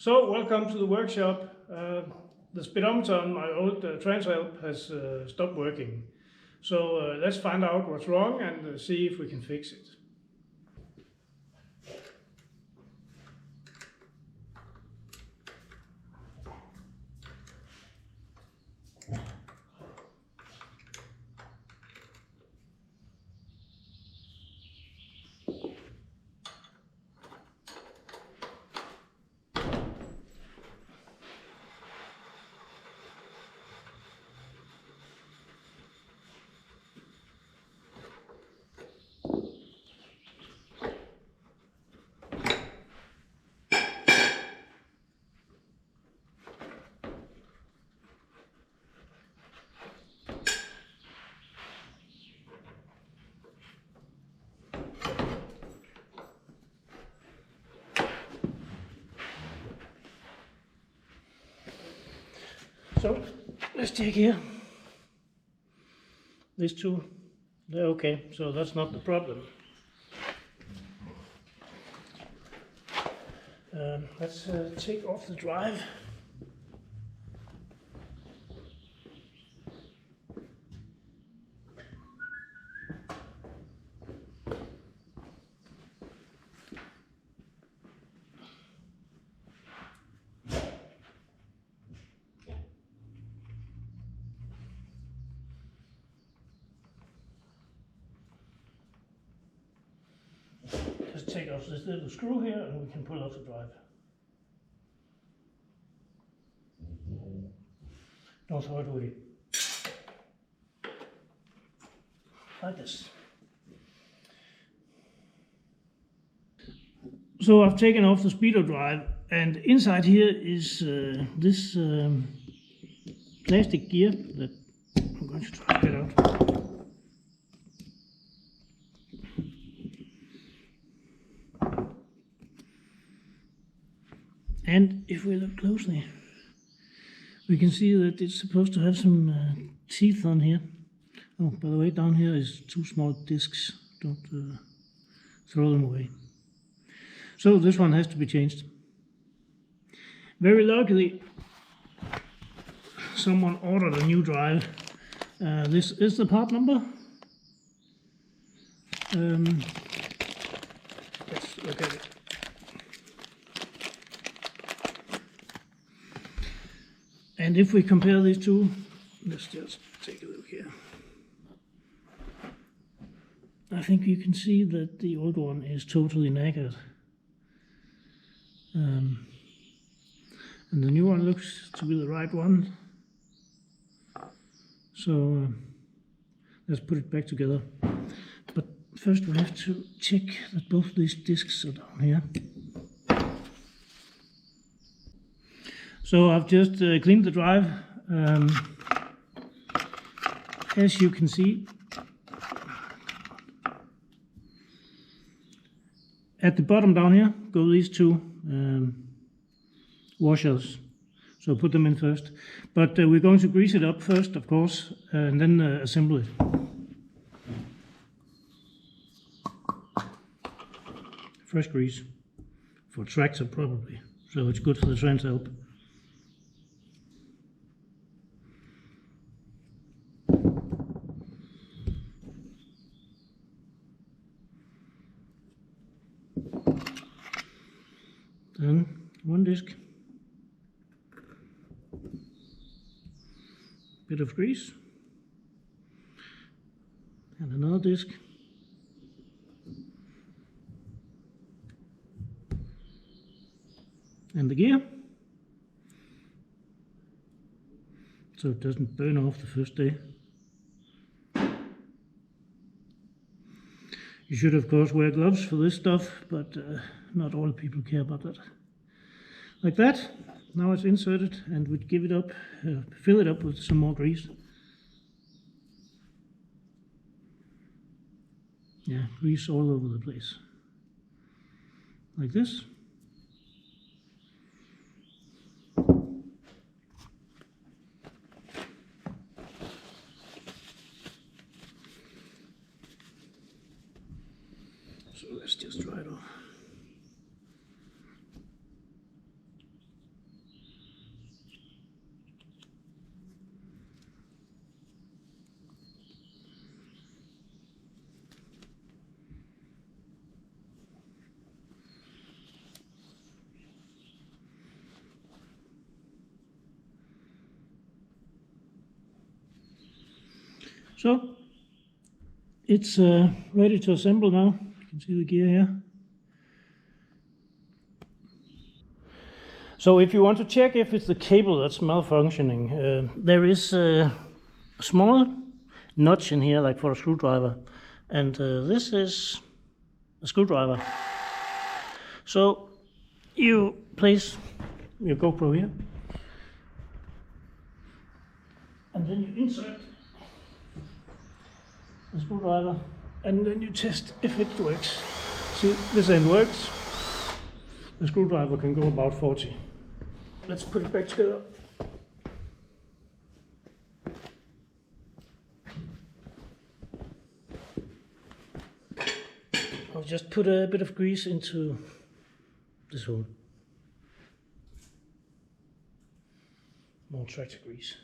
So, welcome to the workshop. The speedometer on my old Transalp has stopped working. So let's find out what's wrong and see if we can fix it. So let's check here. These two, they're okay, so that's not the problem. Let's take off the drive. Just take off this little screw here and we can pull off the drive. Don't throw it away. Like this. So I've taken off the speedo drive, and inside here is this plastic gear that I'm going to try to get out. And if we look closely, we can see that it's supposed to have some teeth on here. Oh, by the way, down here is two small discs. Don't throw them away. So this one has to be changed. Very luckily, someone ordered a new drive. This is the part number. Let's look at it. And if we compare these two, let's just take a look here. I think you can see that the old one is totally knackered. And the new one looks to be the right one. So let's put it back together. But first we have to check that both these discs are down here. So I've just cleaned the drive. As you can see, at the bottom down here go these two washers. So put them in first. But we're going to grease it up first, of course, and then assemble it. Fresh grease for tractor probably, so it's good for the Transalp. Then one disc, bit of grease, and another disc, and the gear, so it doesn't burn off the first day. You should of course wear gloves for this stuff, but not all people care about that. Like that. Now it's inserted, and we give it up, fill it up with some more grease. Yeah, grease all over the place. Like this. So let's just dry it off. So it's ready to assemble now. You can see the gear here. So if you want to check if it's the cable that's malfunctioning, there is a small notch in here like for a screwdriver, and this is a screwdriver. So you place your GoPro here, and then you insert the screwdriver, and then you test if it works. See, this end works. The screwdriver can go about 40. Let's put it back together. I'll just put a bit of grease into this hole. More tractor grease.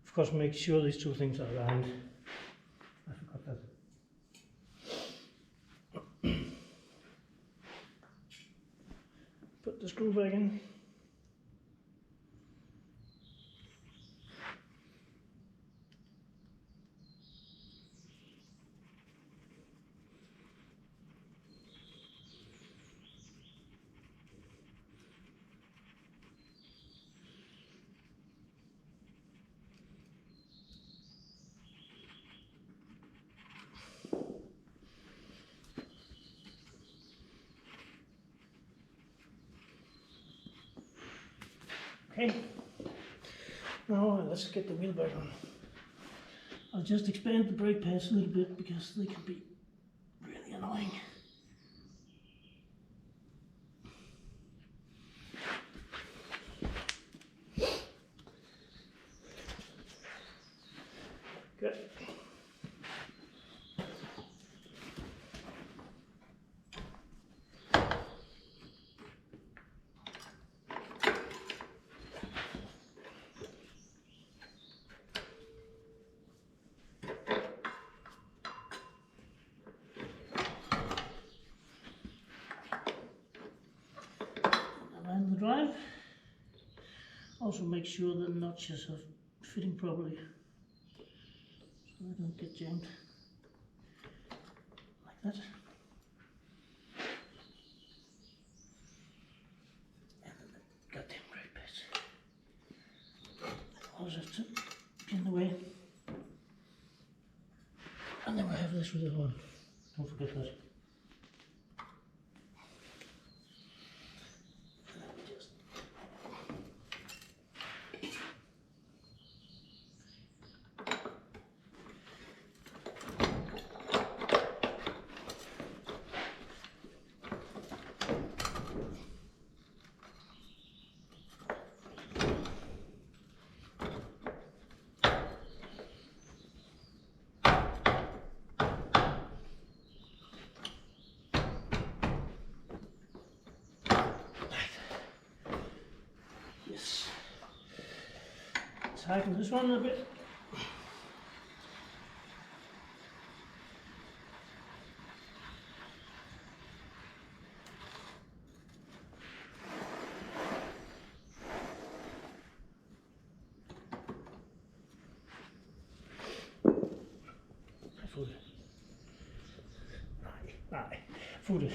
Of course, make sure these two things are aligned. I forgot that. Put the screw back in. Okay, now let's get the wheel back on. I'll just expand the brake pads a little bit because they can be really annoying. Good. Align the drive. Also make sure the notches are fitting properly so they don't get jammed like that. And then the goddamn brake pads. Also have to pin the way. And then we have this with the one. Don't forget that. Tighten this one a bit. Nej, få det.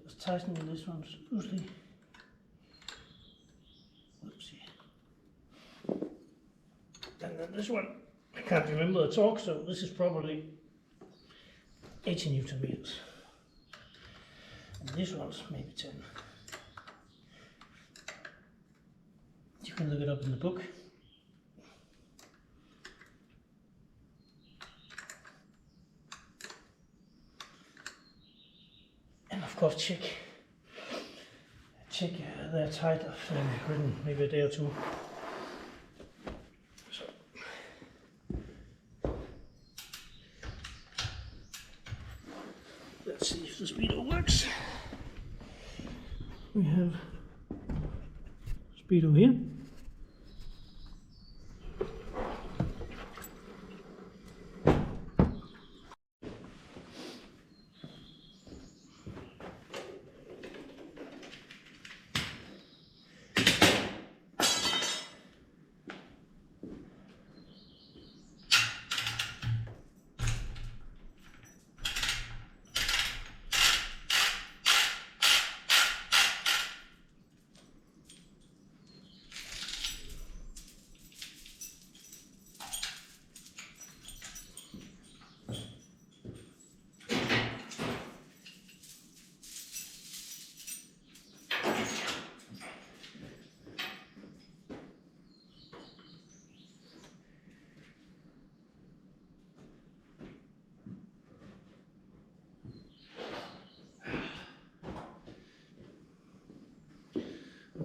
Just tightening this one loosely. Whoopsie. And then this one, I can't remember the torque, so this is probably 80 Newton meters. And this one's maybe 10. You can look it up in the book. And of course check they're tight. I've ridden maybe a day or two. So let's see if the speedo works. We have speedo here.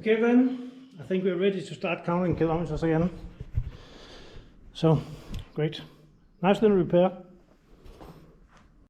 Okay then, I think we're ready to start counting kilometers again. So, great. Nice little repair.